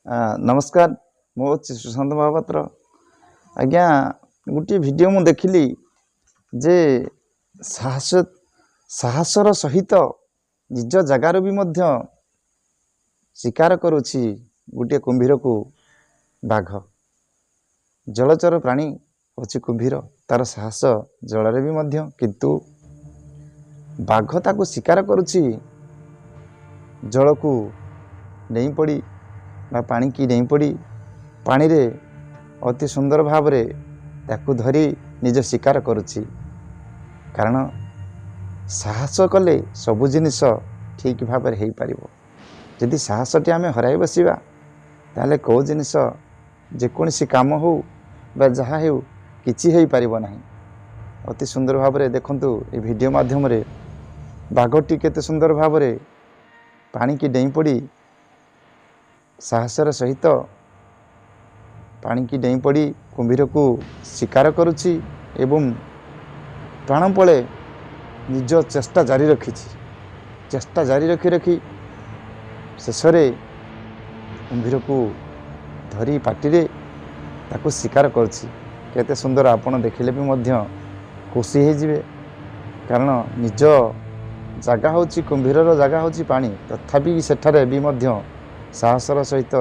नमस्कार मो सुशांत महापात्र आज्ञा गोटे वीडियो मु देखिली जे साहस साहसर सहित निज जगार भी मध्य शिकार करुछि गोटे कुंभीर को बाघ जलचर प्राणी होछि कुंभीर तार साहस जल भी मध्य किंतु बाघ ताको शिकार करुछि जल को नहीं पड़ी बा पानी की नहीं पड़ी पानी रे अति सुंदर भाव रे ताकू धरी निज शिकार करुछि कारण साहस कले सबु जिनिस ठीक भाव रे हेई परिबो यदि साहसटी आमे हराई बसिबा ताले को जिनिस जेकोसी काम हो बा जहा हो किछि हेई परिबो नाही। अति सुंदर भाव रे देखंतु ए वीडियो माध्यम रे बाघटी केते सुंदर भाव रे पानी की डेई पड़ी साहसर सहित पानी की डेई पड़ी कुंभीर को शिकार करुछि एवं प्राण पले निज चेष्टा जारी रखी चेष्टा जारी रखी शेष कुंभीर को धरी पाटिरे ताको शिकार करुछि केते सुंदर आपण देखिले भी मध्य खुशी हो जिवे कारण निज जगह होची कुंभीर जगह होची पानी तथापि सेठारे भी मध्य साहसर सहित